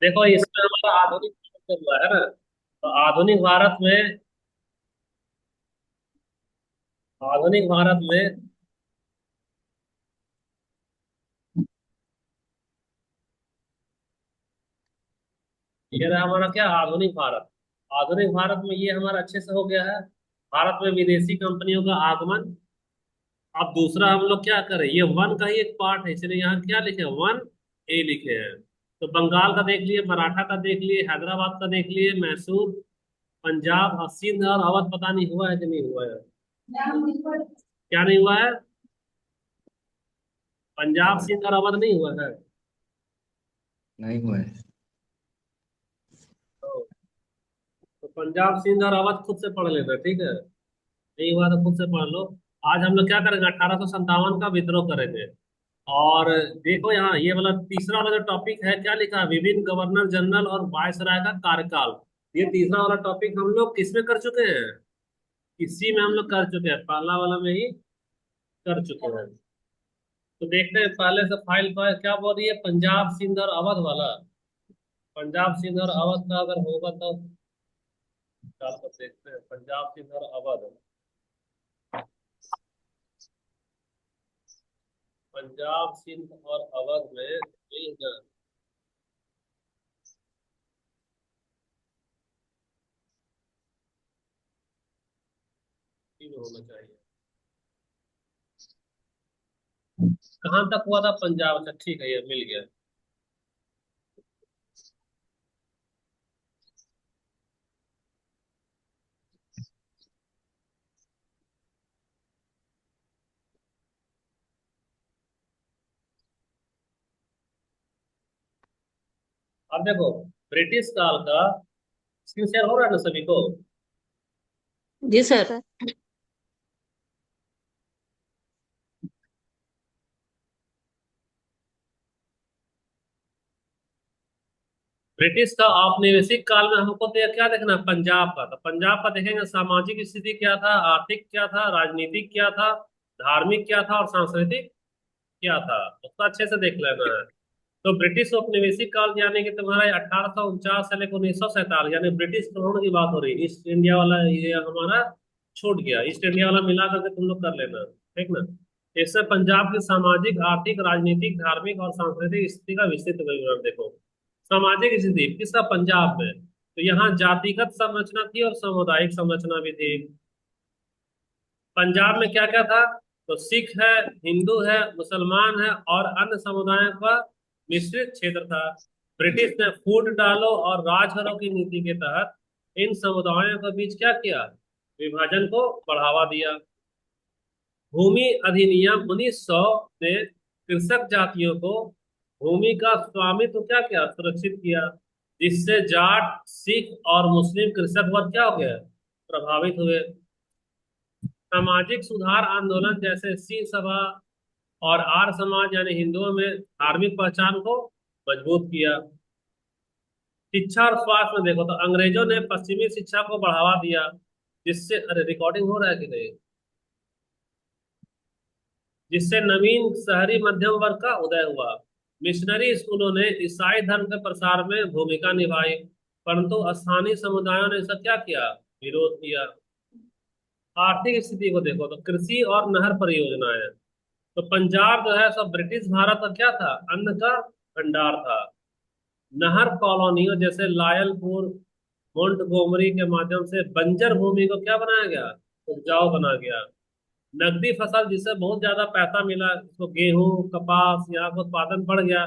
देखो इसमें हमारा आधुनिक भारत चल रहा है ना। तो आधुनिक भारत में ये रहा हमारा क्या आधुनिक भारत। आधुनिक भारत में ये हमारा अच्छे से हो गया है। भारत में विदेशी कंपनियों का आगमन। अब दूसरा हम लोग क्या करें, ये वन का ही एक पार्ट है, इसलिए यहाँ क्या लिखे हैं, वन ए लिखे हैं। तो बंगाल का देख लिए, मराठा का देख लिए, हैदराबाद का देख लिए, मैसूर, पंजाब और सिंध और अवध पता नहीं हुआ है कि नहीं हुआ है। क्या नहीं हुआ है? पंजाब सिंध और अवध नहीं हुआ है। नहीं हुआ है। तो, तो पंजाब सिंध और अवध खुद से पढ़ लेना, ठीक है। नहीं हुआ तो खुद से पढ़ लो। आज हम लोग क्या करेंगे, 1857 का विद्रोह करेंगे। और देखो यहाँ ये वाला तीसरा वाला जो टॉपिक है, क्या लिखा है, विभिन्न गवर्नर जनरल और वायसराय का कार्यकाल। ये तीसरा वाला टॉपिक हम लोग किसमें कर चुके हैं, इसी में हम लोग कर चुके हैं, पहला वाला में ही कर चुके हैं। तो देखते हैं पहले से फाइल पर क्या बोल रही है, पंजाब सिंध और अवध वाला। पंजाब सिंध और अवध का अगर होगा तो क्या कर देखते हैं, पंजाब सिंध और अवध। पंजाब सिंध और अवध में यही है ना? तीन होना चाहिए। कहाँ तक हुआ था पंजाब, अच्छा ठीक है, ये मिल गया। अब देखो, ब्रिटिश काल का स्क्रीन शेयर हो रहा है ना सभी को। जी सर। ब्रिटिश का औपनिवेशिक काल में हमको तो क्या देखना है, पंजाब का। तो पंजाब का देखेंगे, सामाजिक स्थिति क्या था, आर्थिक क्या था, राजनीतिक क्या था, धार्मिक क्या था और सांस्कृतिक क्या था, उसका अच्छे से देख लेना है। तो ब्रिटिश औपनिवेशिक काल यानी कि तुम्हारा 1849 से लेकर 1947, यानी ब्रिटिश ग्रहण की बात हो रही है। ईस्ट इंडिया वाला ये हमारा छूट गया, ईस्ट इंडिया वाला मिला करके तुम लोग कर लेना, ठीक ना। इससे पंजाब की सामाजिक, आर्थिक, राजनीतिक, धार्मिक और सांस्कृतिक स्थिति का विस्तृत विवरण देखो। सामाजिक स्थिति किसका, पंजाब में। तो यहाँ जातिगत संरचना थी और सामुदायिक संरचना भी थी। पंजाब में क्या क्या था, तो सिख है, हिंदू है, मुसलमान है और अन्य समुदायों का मिश्रित क्षेत्र था। ब्रिटिश ने फूट डालो और राज करो की नीति के तहत इन समुदायों के बीच क्या किया, विभाजन को बढ़ावा दिया। भूमि अधिनियम 1900 ने कृषक जातियों को भूमि का स्वामित्व क्या किया, सुरक्षित किया, जिससे जाट, सिख और मुस्लिम कृषक वर्ग क्या हो गया, प्रभावित हुए। सामाजिक सुधार आंदोलन जैसे सिंह सभा और आर्य समाज यानी हिंदुओं में धार्मिक पहचान को मजबूत किया। शिक्षा और स्वास्थ्य में देखो, तो अंग्रेजों ने पश्चिमी शिक्षा को बढ़ावा दिया, जिससे, अरे रिकॉर्डिंग हो रहा है कि नहीं, जिससे नवीन शहरी मध्यम वर्ग का उदय हुआ। मिशनरी स्कूलों ने ईसाई धर्म के प्रसार में भूमिका निभाई, परंतु स्थानीय समुदायों ने इसका क्या किया, विरोध किया। आर्थिक स्थिति को देखो, तो कृषि और नहर परियोजनाएं। तो पंजाब जो है सब ब्रिटिश भारत का क्या था, अन्न का भंडार था। नहर कॉलोनियों जैसे लायलपुर, मोंटगोमरी के माध्यम से बंजर भूमि को क्या बनाया गया, उपजाऊ बना गया। नकदी फसल जिससे बहुत ज्यादा पैसा मिला, इसको गेहूं, कपास, यहाँ का उत्पादन बढ़ गया,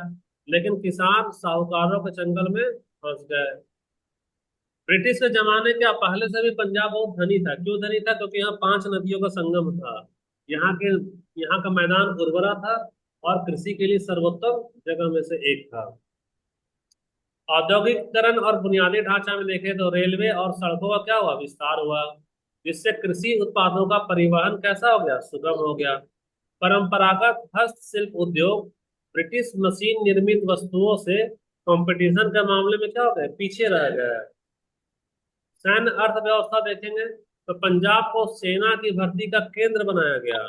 लेकिन किसान साहूकारों के चंगल में फंस गए। ब्रिटिश के जमाने के पहले से भी पंजाब बहुत धनी था। क्यों धनी था, क्योंकि यहाँ 5 नदियों का संगम था। यहाँ के यहाँ का मैदान उर्वरा था और कृषि के लिए सर्वोत्तम जगह में से एक था। औद्योगिकरण और बुनियादी ढांचा में देखें तो रेलवे और सड़कों का क्या हुआ, विस्तार हुआ, जिससे कृषि उत्पादों का परिवहन कैसा हो गया, सुगम हो गया। परंपरागत हस्तशिल्प उद्योग ब्रिटिश मशीन निर्मित वस्तुओं से कंपटीशन के मामले में क्या हो गए, पीछे रह गए। सैन्य अर्थव्यवस्था देखेंगे तो पंजाब को सेना की भर्ती का केंद्र बनाया गया।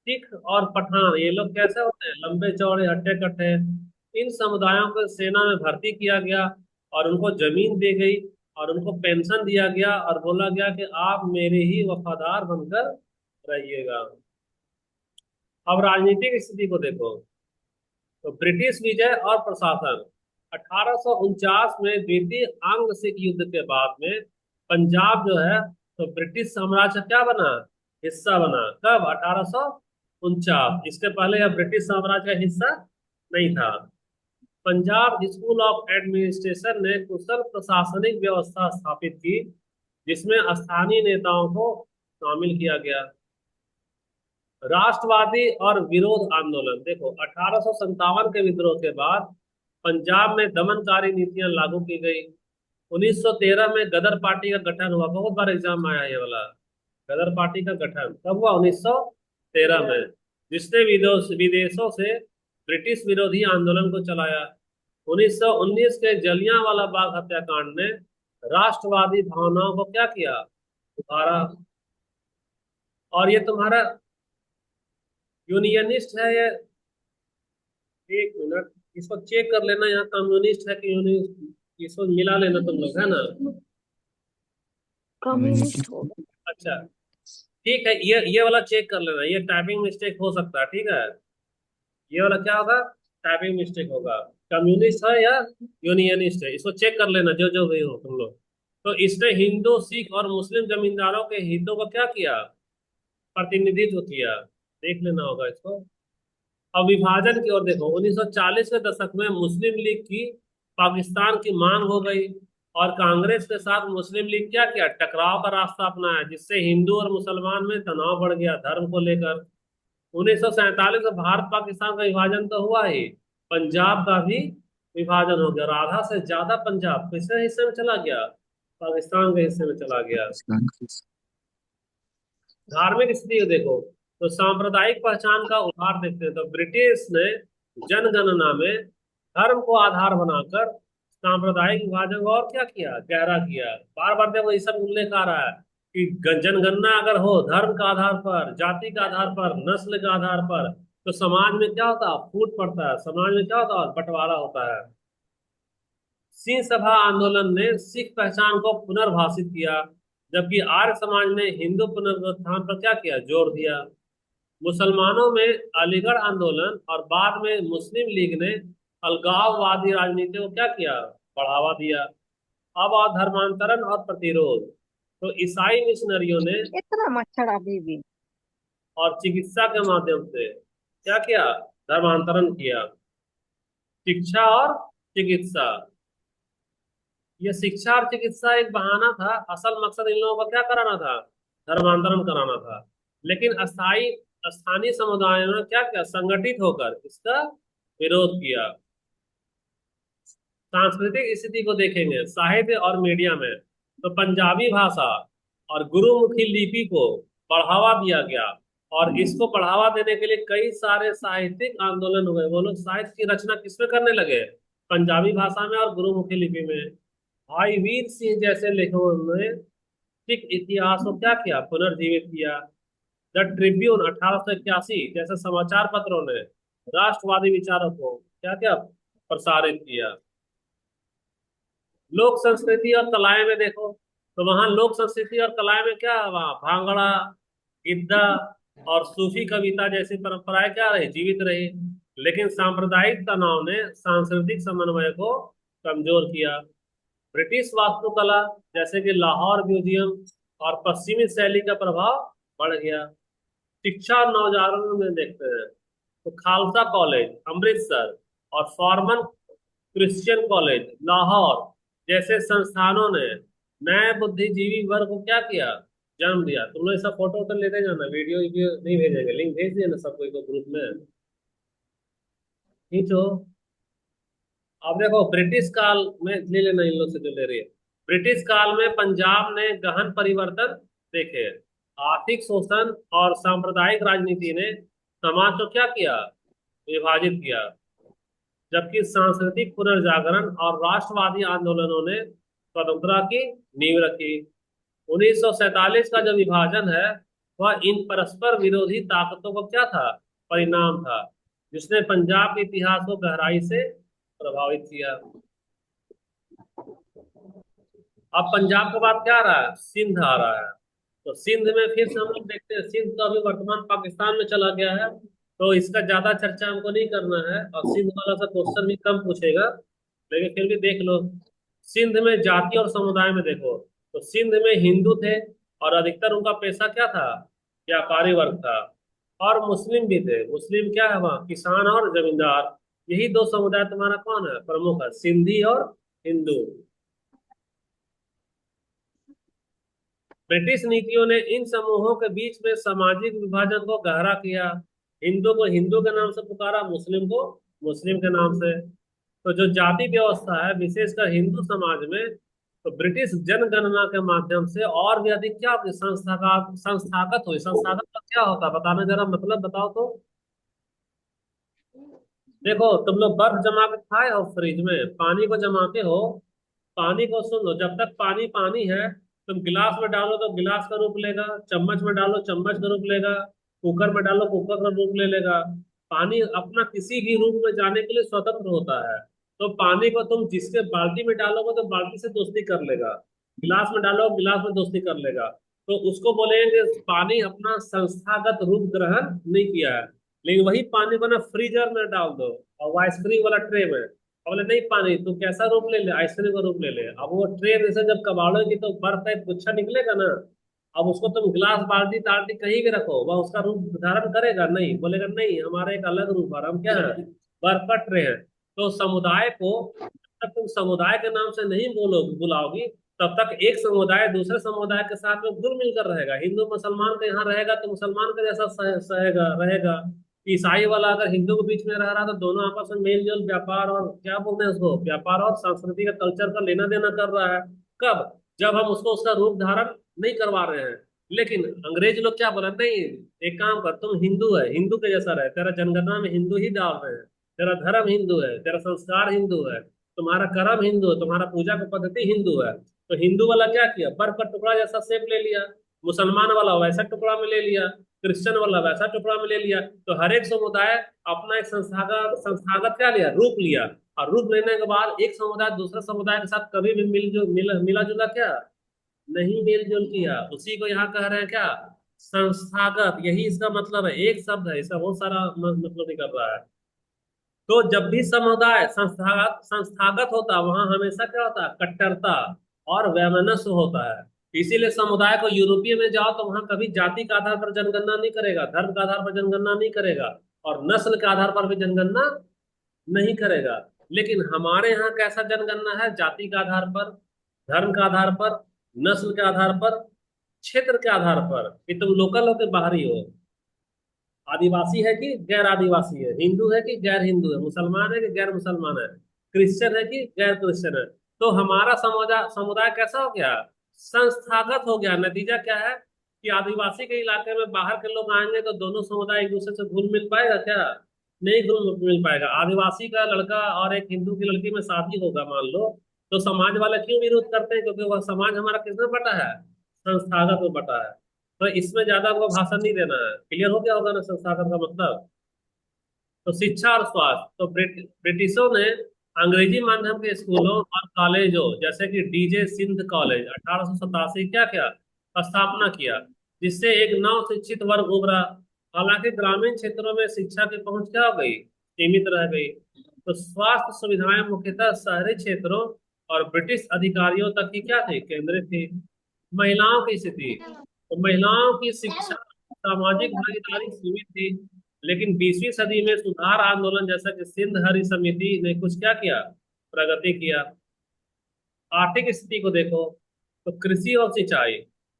सिख और पठान ये लोग कैसे होते हैं, लंबे चौड़े हट्टे कट्टे, इन समुदायों को सेना में भर्ती किया गया और उनको जमीन दी गई और उनको पेंशन दिया गया और बोला गया कि आप मेरे ही वफादार बनकर रहिएगा। अब राजनीतिक स्थिति को देखो। तो ब्रिटिश विजय और प्रशासन 1849 में द्वितीय अंग सिख युद्ध के बाद में पंजाब जो है तो ब्रिटिश साम्राज्य क्या बना, हिस्सा बना। कब? 1849। इसके पहले यह ब्रिटिश साम्राज्य का हिस्सा नहीं था। पंजाब स्कूल ऑफ एडमिनिस्ट्रेशन ने कुशल प्रशासनिक व्यवस्था स्थापित की जिसमें स्थानीय नेताओं को शामिल किया गया। राष्ट्रवादी और विरोध आंदोलन देखो, 1857 के विद्रोह के बाद पंजाब में दमनकारी नीतियां लागू की गई। 1913 में गदर पार्टी का गठन हुआ। बहुत बार एग्जाम में आया ये वाला। गदर पार्टी का गठन कब हुआ? 1913 में, जिसने विदेशों से ब्रिटिश विरोधी आंदोलन को चलाया। 1919 के जलियांवाला बाग हत्याकांड ने राष्ट्रवादी भावनाओं को क्या किया? उभारा। और ये तुम्हारा यूनियनिस्ट है ये, एक मिनट इसको चेक कर लेना, यहाँ कम्युनिस्ट है कि यूनिस्ट, इसको मिला लेना तुम लोग, है ना? कम्युनिस्ट होगा। अच्छा ठीक है, ये वाला चेक कर लेना, ये टाइपिंग मिस्टेक हो सकता है। ठीक है, ये वाला क्या होगा? टाइपिंग मिस्टेक होगा। कम्युनिस्ट है या यूनियनिस्ट है, इसको चेक कर लेना जो जो भी हो तुम लोग। तो इसने हिंदू, सिख और मुस्लिम जमींदारों के हितों को क्या किया? प्रतिनिधित्व किया। देख लेना होगा इसको। अब विभाजन की ओर देखो। 1940 के दशक में मुस्लिम लीग की पाकिस्तान की मांग हो गई और कांग्रेस के साथ मुस्लिम लीग क्या किया? टकराव का रास्ता अपनाया, जिससे हिंदू और मुसलमान में तनाव बढ़ गया धर्म को लेकर। 1947 में भारत पाकिस्तान का विभाजन तो हुआ ही, पंजाब का भी विभाजन हो गया और आधा से ज्यादा पंजाब किसके हिस्से में चला गया? पाकिस्तान के हिस्से में चला गया। धार्मिक स्थिति को देखो तो सांप्रदायिक पहचान का उभार देखते हैं। तो ब्रिटिश ने जनगणना में धर्म को आधार बनाकर सांप्रदायिक विभाजन को और क्या किया? गहरा किया। बार बार देखो ये सब उल्लेख आ रहा है कि जनगणना अगर हो धर्म का आधार पर, जाति का आधार पर, नस्ल के आधार पर, तो समाज में क्या होता है? फूट पड़ता है। समाज में क्या होता है? बंटवारा होता है। सिंह सभा आंदोलन ने सिख पहचान को पुनर्भाषित किया, जबकि आर्य समाज ने हिंदू पुनरुत्थान पर क्या किया? जोर दिया। मुसलमानों में अलीगढ़ आंदोलन और बाद में मुस्लिम लीग ने अलगाववादी राजनीति को क्या किया? बढ़ावा दिया। अब और धर्मांतरण और प्रतिरोध। तो ईसाई मिशनरियों ने इतना मच्छर अभी भी। और चिकित्सा के माध्यम से क्या किया? धर्मांतरण किया। शिक्षा और चिकित्सा, ये शिक्षा और चिकित्सा एक बहाना था, असल मकसद इन लोगों को क्या कराना था? धर्मांतरण कराना था। लेकिन स्थानीय समुदायों ने क्या किया? संगठित होकर इसका विरोध किया। सांस्कृतिक स्थिति को देखेंगे साहित्य और मीडिया में, तो पंजाबी भाषा और गुरुमुखी लिपि को बढ़ावा दिया गया और इसको बढ़ावा देने के लिए कई सारे साहित्यिक आंदोलन हुए। वो लोग साहित्य की रचना किसमें करने लगे? पंजाबी भाषा में और गुरुमुखी लिपि में। भाई वीर सिंह जैसे लेखकों ने सिख इतिहास को क्या किया? पुनर्जीवित किया। द ट्रिब्यून 1881 जैसे समाचार पत्रों ने राष्ट्रवादी विचारों को क्या क्या प्रसारित किया। लोक संस्कृति और कलाएं में देखो तो वहां लोक संस्कृति और कलाएं में क्या है? वहां भांगड़ा, गिद्दा और सूफी कविता जैसी परंपराएं क्या रही? जीवित रही। लेकिन सांप्रदायिक तनाव ने सांस्कृतिक समन्वय को कमजोर किया। ब्रिटिश वास्तुकला जैसे कि लाहौर म्यूजियम और पश्चिमी शैली का प्रभाव बढ़ गया। शिक्षा और नवजागरण में देखते हैं तो खालसा कॉलेज अमृतसर और फॉर्मन क्रिश्चियन कॉलेज लाहौर जैसे संस्थानों ने नए बुद्धिजीवी वर्ग को क्या किया? जन्म दिया। तुम लोग सब फोटो वोटो लेते जाना, वीडियो वीडियो नहीं भेजेंगे, लिंक भेज दिए ना सबको को ग्रुप में। खींचो। अब देखो ब्रिटिश काल में ले लेना, इन लोग से जो ले रही है। ब्रिटिश काल में पंजाब ने गहन परिवर्तन देखे। आर्थिक शोषण और सांप्रदायिक राजनीति ने समाज को क्या किया? विभाजित किया। जबकि सांस्कृतिक पुनर्जागरण और राष्ट्रवादी आंदोलनों ने स्वतंत्रता की नींव रखी। 1947 का जो विभाजन है वह इन परस्पर विरोधी ताकतों को क्या था? परिणाम था, जिसने पंजाब के इतिहास को गहराई से प्रभावित किया। अब पंजाब के बाद क्या आ रहा है, सिंध आ रहा है। तो सिंध में फिर से हम लोग देखते हैं, सिंध तो अभी वर्तमान पाकिस्तान में चला गया है, तो इसका ज्यादा चर्चा हमको नहीं करना है, और सिंध वाला सा क्वेश्चन भी कम पूछेगा, लेकिन फिर भी देख लो। सिंध में जाति और समुदाय में देखो, तो सिंध में हिंदू थे, और अधिकतर उनका पेशा क्या था, व्यापारी वर्ग था। और मुस्लिम भी थे, मुस्लिम क्या है वहाँ, किसान और जमींदार। यही दो समुदाय तुम्हारा कौन है, प्रमुख है, सिंधी और हिंदू। ब्रिटिश नीतियों ने इन समूहों के बीच में सामाजिक विभाजन को गहरा किया। हिंदू को हिंदू के नाम से पुकारा, मुस्लिम को मुस्लिम के नाम से। तो जो जाति व्यवस्था है विशेषकर हिंदू समाज में, तो ब्रिटिश जनगणना के माध्यम से और भी अधिक क्या होगी, संस्थागत हुई। संस्थागत का क्या होता है बताना जरा, मतलब बताओ तो। देखो, तुम लोग बर्फ जमा के खाए हो फ्रिज में, पानी को जमाते हो। पानी को सुन लो, जब तक पानी पानी है, तुम गिलास में डालो तो गिलास का रूप लेगा, चम्मच में डालो चम्मच का रूप लेगा, कुकर में डालो कुकर का रूप ले लेगा। पानी अपना किसी भी रूप में जाने के लिए स्वतंत्र होता है। तो पानी को तुम जिसके बाल्टी में डालोगे तो बाल्टी से दोस्ती कर लेगा, गिलास में डालो गिलास में दोस्ती कर लेगा। तो उसको बोलेंगे पानी अपना संस्थागत रूप ग्रहण नहीं किया है। लेकिन वही पानी को ना फ्रीजर में डाल दो, और वो आइसक्रीम वाला ट्रे में, और बोले नहीं पानी तू कैसा रूप ले ले, आइसक्रीम का रूप ले ले। अब वो ट्रे में से जब कबाड़ोगी तो बर्फ का एक गुच्छा निकलेगा ना। अब उसको तुम गिलास बाल्टी ताल्टी कहीं भी रखो, वह उसका रूप धारण करेगा नहीं, बोलेगा नहीं हमारा एक अलग रूप है, हम क्या है, बर्फ का ट्रे है। तो समुदाय को जब तक तुम समुदाय के नाम से नहीं बुलाओगी, तब तक एक समुदाय दूसरे समुदाय के साथ में घुल मिलकर रहेगा। हिंदू मुसलमान का यहाँ रहेगा तो मुसलमान का जैसा सहेगा रहेगा। ईसाई वाला अगर हिंदू के बीच में रह रहा तो दोनों आपस में मेल जोल, व्यापार और क्या बोलते हैं उसको, व्यापार और संस्कृति का कल्चर का लेना देना कर रहा है। कब, जब हम उसको उसका रूप धारण नहीं करवा रहे हैं। लेकिन अंग्रेज लोग क्या बोला, नहीं एक काम कर, तुम हिंदू है, हिंदू के जैसा रहे, तेरा जनगणना में हिंदू ही डाल रहे हैं, तेरा धर्म हिंदू है, तेरा संस्कार हिंदू है, तुम्हारा कर्म हिंदू है, तुम्हारा पूजा का पद्धति हिंदू है। तो हिंदू वाला क्या किया, बर्फ का टुकड़ा जैसा शेप ले लिया, मुसलमान वाला वैसा टुकड़ा में ले लिया, क्रिश्चियन वाला वैसा टुकड़ा में ले लिया। तो हर एक समुदाय अपना एक संस्थागत संस्थागत क्या लिया, रूप लिया। और रूप लेने के बाद एक समुदाय दूसरे समुदाय के साथ कभी भी मिला जुला क्या, नहीं मेल जोल किया। उसी को यहाँ कह रहे हैं क्या, संस्थागत। यही इसका मतलब है, एक शब्द है, इसका बहुत सारा मतलब निकल रहा है। तो जब भी समुदाय संस्थागत संस्थागत होता है, वहां हमेशा क्या होता है, कट्टरता और वैमनस्य होता है। इसीलिए समुदाय को यूरोपीय में जाओ तो वहां कभी जाति के आधार पर जनगणना नहीं करेगा, धर्म के आधार पर जनगणना नहीं करेगा, और नस्ल के आधार पर भी जनगणना नहीं करेगा। लेकिन हमारे यहाँ कैसा जनगणना है, जाति के आधार पर, धर्म के आधार पर, नस्ल के आधार पर, क्षेत्र के आधार पर, कि तुम लोकल हो कि बाहरी हो, आदिवासी है कि गैर आदिवासी है, हिंदू है कि गैर हिंदू है, मुसलमान है कि गैर मुसलमान है, क्रिश्चियन है कि गैर क्रिश्चियन है। तो हमारा समुदाय समुदाय कैसा हो गया, संस्थागत हो गया। नतीजा क्या है कि आदिवासी के इलाके में बाहर के लोग आएंगे तो दोनों समुदाय एक दूसरे से घुल मिल पाएगा क्या, नहीं घुल मिल पाएगा। आदिवासी का लड़का और एक हिंदू की लड़की में शादी होगा मान लो, तो समाज वाले क्यों विरोध करते हैं, क्योंकि वह समाज हमारा किसमें बटा है, संस्थागत में बटा है। तो इसमें ज्यादा हमको भाषण नहीं देना है, क्लियर हो गया होगा ना संस्थागत का मतलब। तो शिक्षा और स्वास्थ्य, तो ब्रिटिशों ने अंग्रेजी माध्यम के स्कूलों और कॉलेजों जैसे कि डीजे सिंध कॉलेज 1887 क्या क्या स्थापना किया, जिससे एक नव शिक्षित वर्ग उभरा। हालांकि ग्रामीण क्षेत्रों में शिक्षा की पहुंच क्या हो गई, सीमित रह गई। तो स्वास्थ्य सुविधाएं मुख्यतः शहरी क्षेत्रों और ब्रिटिश अधिकारियों तक की क्या थी, केंद्रित थी। महिलाओं की स्थिति, तो महिलाओं की शिक्षा सामाजिक भागीदारी सीमित थी। लेकिन 20वीं सदी में सुधार आंदोलन जैसा कि सिंध हरी समिति ने कुछ क्या किया, प्रगति किया। आर्थिक स्थिति को देखो, तो कृषि और सिंचाई,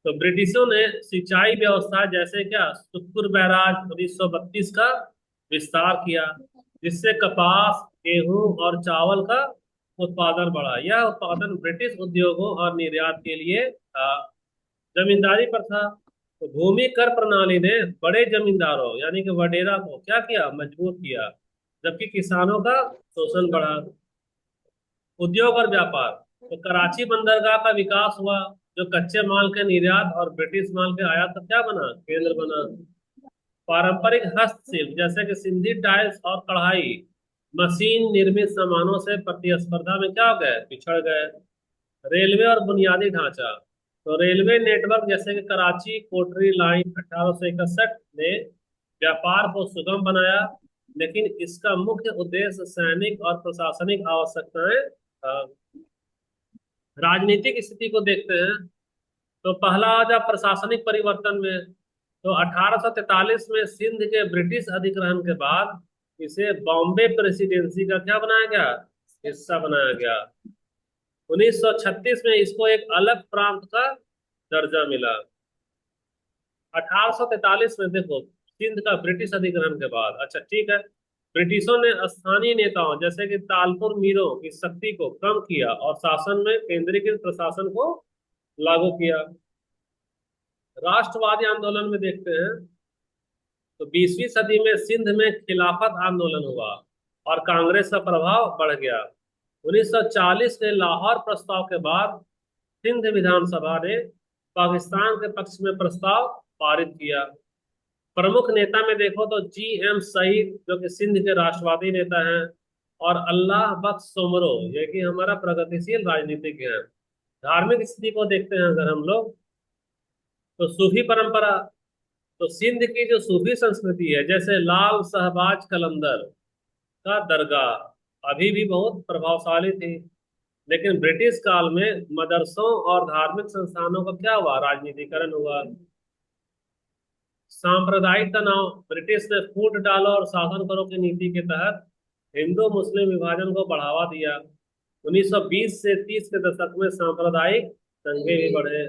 तो ब्रिटिशों ने सिंचाई व्यवस्था जैसे क्या सुतपुर बैराज 1932 का विस्तार किया, जिससे कपास, गेहूं और चावल का उत्पादन बढ़ा। यह उत्पादन ब्रिटिश उद्योगों और निर्यात के लिए था। जमींदारी पर था, तो भूमि कर प्रणाली ने बड़े जमींदारों यानी कि वडेरा को क्या किया, मजबूत किया, जबकि किसानों का शोषण बढ़ा। उद्योग और व्यापार, तो कराची बंदरगाह का विकास हुआ, जो कच्चे माल के निर्यात और ब्रिटिश माल के आयात का क्या बना, केंद्र बना। पारंपरिक हस्तशिल्प जैसे कि सिंधी टाइल्स और कढ़ाई मशीन निर्मित सामानों से प्रतिस्पर्धा में क्या हो गए, पिछड़ गए। रेलवे और बुनियादी ढांचा, तो रेलवे नेटवर्क जैसे कि कराची कोटरी लाइन 1861 ने व्यापार को सुगम बनाया, लेकिन इसका मुख्य उद्देश्य सैनिक और प्रशासनिक आवश्यकताएं था। राजनीतिक स्थिति को देखते हैं, तो पहला आ जा प्रशासनिक परिवर्तन में। तो 1843 में सिंध के ब्रिटिश अधिग्रहण के बाद इसे बॉम्बे प्रेसिडेंसी का क्या बनाया गया, हिस्सा बनाया गया। 1936 में इसको एक अलग प्रांत का दर्जा मिला। 1843 में देखो, सिंध का ब्रिटिश अधिग्रहण के बाद, अच्छा ठीक है, ब्रिटिशों ने स्थानीय नेताओं जैसे कि तालपुर मीरों की शक्ति को कम किया और शासन में केंद्रीकृत प्रशासन को लागू किया। राष्ट्रवादी आंदोलन में देखते हैं, तो 20वीं सदी में सिंध में खिलाफत आंदोलन हुआ और कांग्रेस का प्रभाव बढ़ गया। 1940 के लाहौर प्रस्ताव के बाद सिंध विधानसभा ने पाकिस्तान के पक्ष में प्रस्ताव पारित किया। प्रमुख नेता में देखो तो GM सईद जो कि सिंध के राष्ट्रवादी नेता हैं, और अल्लाह बख्श सोमरो ये कि हमारा प्रगतिशील राजनीतिज्ञ है। धार्मिक स्थिति को देखते हैं अगर हम लोग, तो सूफी परंपरा, तो सिंध की जो सूफी संस्कृति है, जैसे लाल शहबाज कलंदर का दरगाह अभी भी बहुत प्रभावशाली थी। लेकिन ब्रिटिश काल में मदरसों और धार्मिक संस्थानों का क्या हुआ, राजनीतिकरण हुआ। सांप्रदायिक तनाव, ब्रिटिश ने फूट डालो और शासन करो की नीति के तहत हिंदू मुस्लिम विभाजन को बढ़ावा दिया। 1920 से 30 के दशक में सांप्रदायिक दंगे भी बढ़े।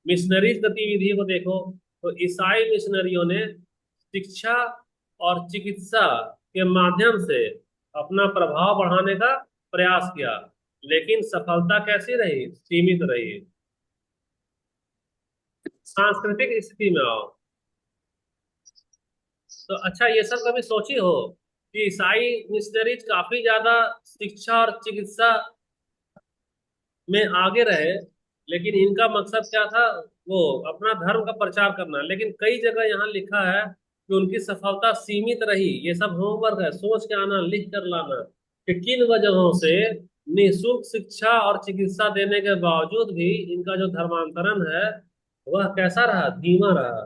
मिशनरीज गतिविधि को देखो, तो ईसाई मिशनरियों ने शिक्षा और चिकित्सा के माध्यम से अपना प्रभाव बढ़ाने का प्रयास किया, लेकिन सफलता कैसी रही, सीमित रही। सांस्कृतिक स्थिति में आओ, तो अच्छा ये सब कभी सोची हो कि ईसाई मिशनरीज काफी ज्यादा शिक्षा और चिकित्सा में आगे रहे, लेकिन इनका मकसद क्या था, वो अपना धर्म का प्रचार करना। लेकिन कई जगह यहाँ लिखा है कि उनकी सफलता सीमित रही। ये सब होमवर्क है, सोच के आना, लिख कर लाना कि किन वजहों से निःशुल्क शिक्षा और चिकित्सा देने के बावजूद भी इनका जो धर्मांतरण है वह कैसा रहा, धीमा रहा।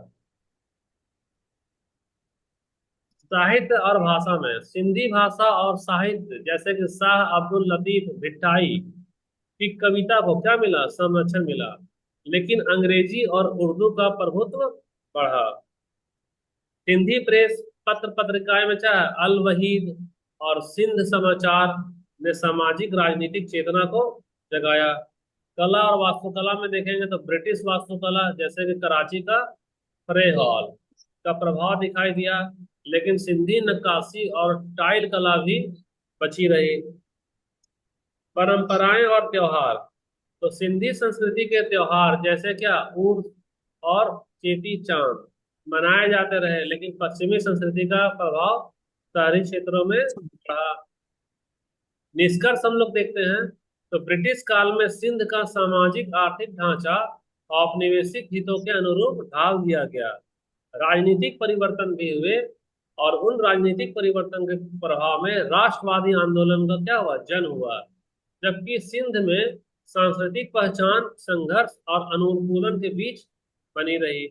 साहित्य और भाषा में सिंधी भाषा और साहित्य जैसे कि शाह अब्दुल लतीफ भिट्टाई की कविता को क्या मिला, संरक्षण मिला, लेकिन अंग्रेजी और उर्दू का प्रभुत्व बढ़ा। सिंधी प्रेस पत्र पत्रिकाएं में चाहे अल वहीद और सिंध समाचार ने सामाजिक राजनीतिक चेतना को जगाया। कला और वास्तुकला में देखेंगे तो ब्रिटिश वास्तुकला जैसे कि कराची का फ्रे हॉल का प्रभाव दिखाई दिया, लेकिन सिंधी नक्काशी और टाइल कला भी बची रही। परंपराएं और त्योहार, तो सिंधी संस्कृति के त्योहार जैसे क्या उर्स और चेटी चांद मनाए जाते रहे, लेकिन पश्चिमी संस्कृति का प्रभाव शहरी क्षेत्रों में रहा। निष्कर्ष हम लोग देखते हैं, तो ब्रिटिश काल में सिंध का सामाजिक आर्थिक ढांचा औपनिवेशिक हितों के अनुरूप ढाल दिया गया। राजनीतिक परिवर्तन भी हुए और उन राजनीतिक परिवर्तन के प्रभाव में राष्ट्रवादी आंदोलन का क्या हुआ, जन्म हुआ। जबकि सिंध में सांस्कृतिक पहचान संघर्ष और अनुकूलन के बीच बनी रही।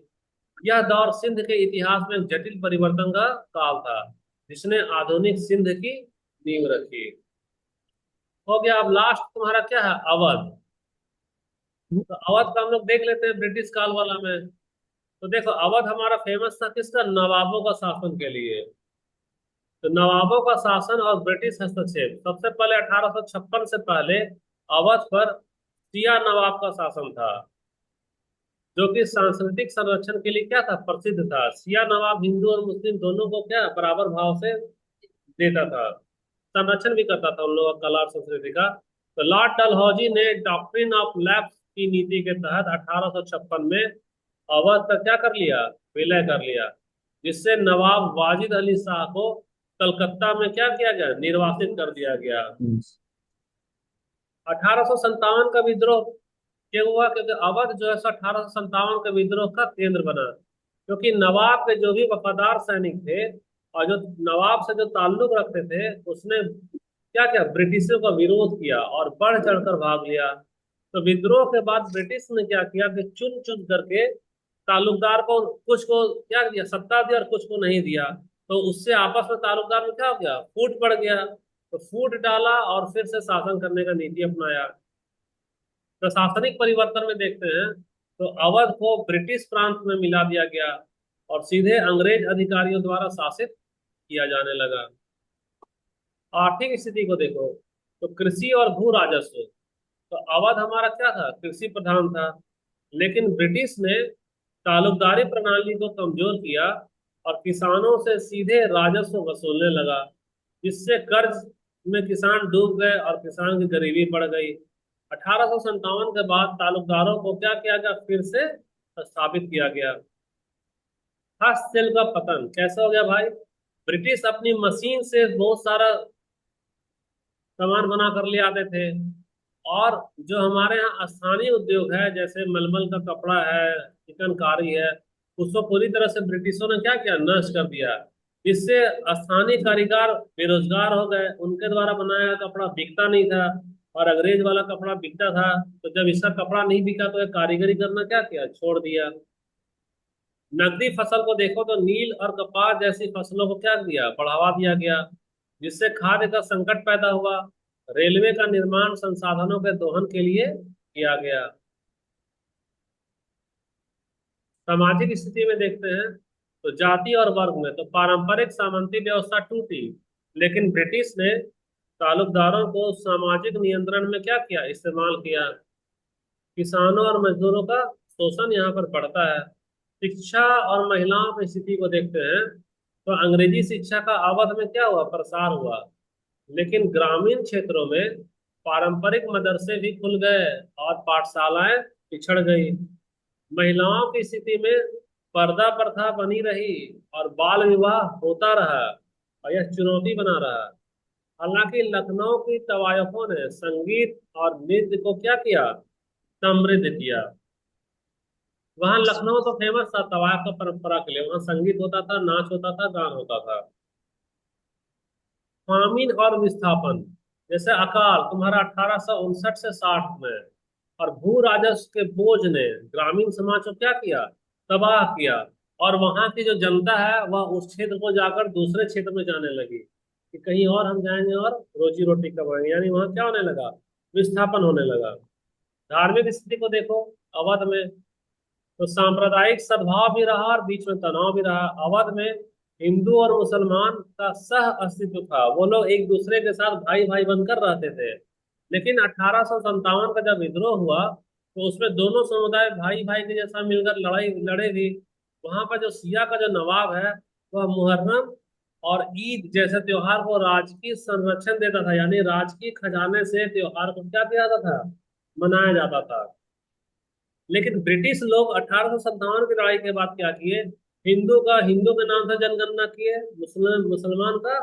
यह दौर सिंध के इतिहास में एक जटिल परिवर्तन का काल था, जिसने आधुनिक सिंध की नींव रखी। हो गया। अब लास्ट तुम्हारा क्या है, अवध। तो अवध का हम लोग देख लेते हैं ब्रिटिश काल वाला में। तो देखो अवध हमारा फेमस था किसका, नवाबों का शासन के लिए। तो नवाबों का शासन और ब्रिटिश हस्तक्षेप, सबसे पहले 1856 से पहले अवध पर सिया नवाब का शासन था, जो कि सांस्कृतिक संरक्षण के लिए क्या था, प्रसिद्ध था। सिया नवाब हिंदू और मुस्लिम दोनों को क्या बराबर भाव से देता था, संरक्षण भी करता था उन लोगों का कला और संस्कृति का। तो लॉर्ड डलहौजी ने डॉक्ट्रिन ऑफ लैप्स की नीति के तहत 1856 में अवध का क्या कर लिया, विलय कर लिया, जिससे नवाब वाजिद अली शाह को कलकत्ता में क्या किया गया, निर्वासित कर दिया गया। 1857 का विद्रोह क्यों हुआ, क्योंकि अवध जो है 1857 के विद्रोह का केंद्र बना, क्योंकि नवाब के जो भी वफादार सैनिक थे और जो नवाब से जो ताल्लुक रखते थे उसने क्या किया, ब्रिटिशों का विरोध किया और बढ़ चढ़कर भाग लिया। तो विद्रोह के बाद ब्रिटिश ने क्या किया कि चुन चुन करके ताल्लुकदार को, कुछ को क्या दिया, सत्ता दी और कुछ को नहीं दिया। तो उससे आपस में ताल्लुकदार में क्या हो गया, फूट पड़ गया। तो फूट डाला और फिर से शासन करने का नीति अपनाया। प्रशासनिक परिवर्तन में देखते हैं तो अवध को ब्रिटिश प्रांत में मिला दिया गया और सीधे अंग्रेज अधिकारियों द्वारा शासित किया जाने लगा। आर्थिक स्थिति को देखो तो कृषि और भू राजस्व, तो अवध हमारा क्या था, कृषि प्रधान था। लेकिन ब्रिटिश ने तालुकदारी प्रणाली को कमजोर किया और किसानों से सीधे राजस्व वसूलने लगा, जिससे कर्ज में किसान डूब गए और किसान की गरीबी बढ़ गई। 1857 के बाद तालुकदारों को क्या किया गया, फिर से स्थापित किया गया। हस्तशिल्प का पतन कैसे हो गया भाई, ब्रिटिश अपनी मशीन से बहुत सारा सामान बना कर ले आते थे, और जो हमारे यहाँ स्थानीय उद्योग है जैसे मलमल का कपड़ा है, चिकनकारी है, उसको पूरी तरह से ब्रिटिशों ने क्या किया, नष्ट कर दिया। इससे स्थानीय कारीगर बेरोजगार हो गए, उनके द्वारा बनाया गया कपड़ा बिकता नहीं था और अंग्रेज वाला कपड़ा बिकता था। तो जब इसका कपड़ा नहीं बिका तो ये कारीगरी करना क्या किया, छोड़ दिया। नकदी फसल को देखो तो नील और कपास जैसी फसलों को क्या दिया, बढ़ावा दिया गया, जिससे खाद्य का संकट पैदा हुआ। रेलवे का निर्माण संसाधनों के दोहन के लिए किया गया। सामाजिक स्थिति में देखते हैं तो जाति और वर्ग में तो पारंपरिक सामंती व्यवस्था टूटी, लेकिन ब्रिटिश ने तालुकदारों को सामाजिक नियंत्रण में क्या किया, इस्तेमाल किया। किसानों और मजदूरों का शोषण यहाँ पर बढ़ता है। शिक्षा और महिलाओं की स्थिति को देखते हैं तो अंग्रेजी शिक्षा का अवध में क्या हुआ, प्रसार हुआ। लेकिन ग्रामीण क्षेत्रों में पारंपरिक मदरसे भी खुल गए और पाठशालाएं पिछड़ गई। महिलाओं की स्थिति में पर्दा प्रथा बनी रही और बाल विवाह होता रहा और यह चुनौती बना रहा। हालांकि लखनऊ की तवायफों ने संगीत और नृत्य को क्या किया, समृद्ध किया। वहां लखनऊ तो फेमस था तवायफ का परंपरा के लिए, वहां संगीत होता था, नाच होता था, गान होता था। फामिन और विस्थापन, जैसे अकाल तुम्हारा 1859 से 60 में, और भू राजस्व के बोझ ने ग्रामीण समाज को क्या किया, तबाह किया। और वहां की जो जनता है वह उस क्षेत्र को जाकर दूसरे क्षेत्र में जाने लगी कि कहीं और हम जाएंगे और रोजी रोटी कमाएंगे, यानी वहां क्या होने लगा, विस्थापन होने लगा। धार्मिक स्थिति को देखो अवध में, तो सांप्रदायिक सद्भाव भी रहा और बीच में तनाव भी रहा। अवध में हिंदू और मुसलमान का सह अस्तित्व था, वो लोग एक दूसरे के साथ भाई भाई बनकर रहते थे। लेकिन 1857 का जब विद्रोह हुआ तो उसमें दोनों समुदाय भाई भाई के जैसा मिलकर लड़ाई लड़े भी। वहां पर जो सिया का जो नवाब है वह मुहर्रम और ईद जैसे त्योहार को राजकीय संरक्षण देता था, यानी राजकीय खजाने से त्योहार को क्या किया जाता था, मनाया जाता था। लेकिन ब्रिटिश लोग 1857 की लड़ाई के बाद क्या किए, हिंदू का हिंदू के नाम से जनगणना किए, मुस्लिम मुसलमान का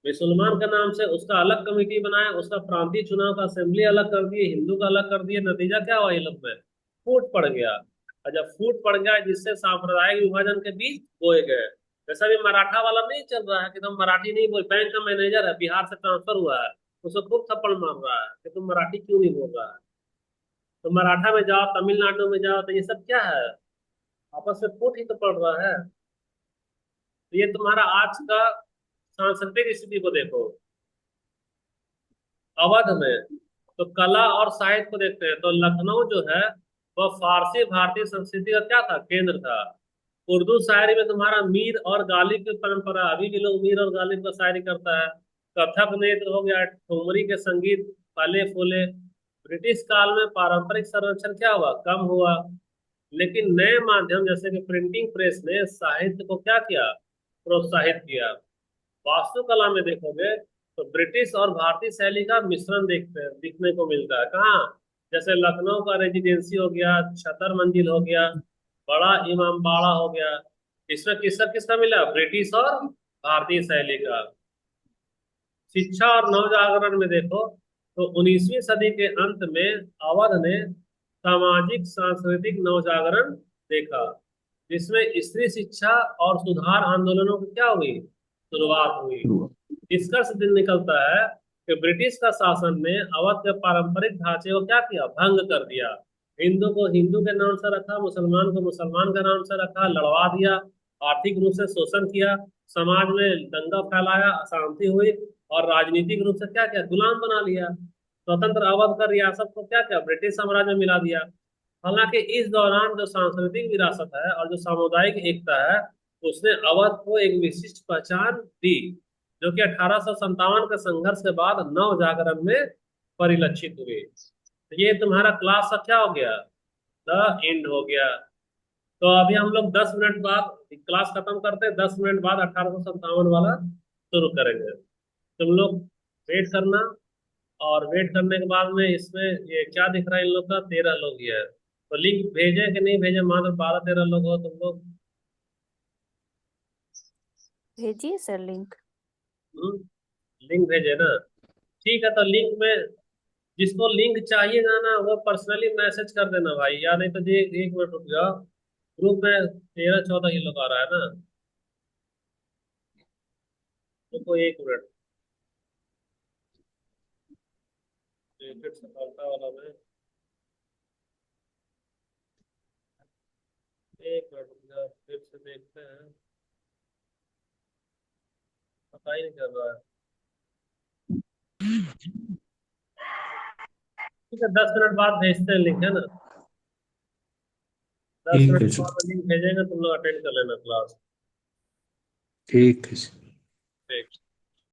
मुसलमान के नाम से उसका अलग कमेटी बनाया, उसका प्रांतीय चुनाव का असेंबली अलग कर दिए, हिंदू का अलग कर दिए। नतीजा क्या हुआ, इन लोग में फूट पड़ गया। और जब फूट पड़ गया जिससे सांप्रदायिक विभाजन के बीच बोए गए। जैसा भी मराठा वाला नहीं चल रहा है कि तुम मराठी नहीं बोल, बैंक का मैनेजर है बिहार से ट्रांसफर हुआ है, उसको खूब थप्पड़ मार रहा है कि तुम मराठी क्यों नहीं बोल रहा है। तो मराठा में जाओ, तमिलनाडु में जाओ, तो ये सब क्या है, आपस में फूट ही तो पड़ रहा है। तो ये तुम्हारा आज का सांस्कृतिक स्थिति को देखो अवध में। तो कला और साहित्य को देखते हैं तो लखनऊ जो है वह फारसी भारतीय संस्कृति का क्या था, केंद्र था। उर्दू शायरी में तुम्हारा मीर और गालिब की परंपरा, अभी भी लोग मीर और गालिब का शायरी करता है। कथक नृत्य हो गया, ठुमरी के संगीत, फले फूले। ब्रिटिश काल में पारंपरिक संरक्षण क्या हुआ, कम हुआ। लेकिन नए माध्यम जैसे कि प्रिंटिंग प्रेस ने साहित्य को क्या किया, प्रोत्साहित किया। वास्तुकला में देखोगे तो ब्रिटिश और भारतीय शैली का मिश्रण देखते हैं, दिखने को मिलता है। कहाँ, जैसे लखनऊ का रेजिडेंसी हो गया, छतर मंजिल हो गया, बड़ा इमामबाड़ा हो गया। इसमें किसका किसका मिला, ब्रिटिश और भारतीय शैली का। शिक्षा और नवजागरण में देखो तो 19वीं सदी के अंत में अवध ने सामाजिक सांस्कृतिक नवजागरण देखा, जिसमें स्त्री शिक्षा और सुधार आंदोलनों की क्या हुई, शुरुआत हुई। शुरुआत। निष्कर्ष दिन निकलता है कि ब्रिटिश का शासन ने अवध के पारंपरिक ढांचे को क्या किया, भंग कर दिया। हिंदू को हिंदू के नाम से रखा, मुसलमान को मुसलमान के नाम से रखा, लड़वा दिया, आर्थिक रूप से शोषण किया, समाज में दंगा फैलाया, अशांति हुई, और राजनीतिक रूप से क्या किया, गुलाम बना लिया। स्वतंत्र अवध का रियासत को क्या किया, ब्रिटिश साम्राज्य में मिला दिया। हालांकि इस दौरान जो सांस्कृतिक विरासत है और जो सामुदायिक एकता है, उसने अवध को एक विशिष्ट पहचान दी, जो कि 1857 के संघर्ष के बाद नव जागरण में परिलक्षित हुई। तो ये तुम्हारा क्लास का क्या हो गया, द एंड हो गया। तो अभी हम लोग 10 मिनट बाद क्लास खत्म करते हैं, 10 मिनट बाद 1857 वाला शुरू करेंगे। तुम लोग वेट करना, और वेट करने के बाद में इसमें ये क्या दिख रहा है, इन लोग का 13 लोग ही है। तो लिंक भेजे कि नहीं भेजे, मात्र 12-13 लोग हो तुम लोग। भेजिए सर लिंक। लिंक भेजे ना, ठीक है। तो लिंक में जिसको लिंक चाहिएगा ना, वो पर्सनली मैसेज कर देना भाई, या नहीं तो जी 1 मिनट रुक जाओ। ग्रुप में 13-14 ही लोग आ रहा है ना, तो 1 मिनट। फिर सफलता वाला में 1 मिनट रुक जाओ, फिर से देखते हैं। पता ही नहीं चल रहा है। ठीक है, 10 मिनट बाद भेजते हैं लिंक, है ना। दस ठीक मिनट है के सर। बाद लिंक भेजेंगे, तुम लोग अटेंड कर लेना क्लास। ठीक है सर। ठीक।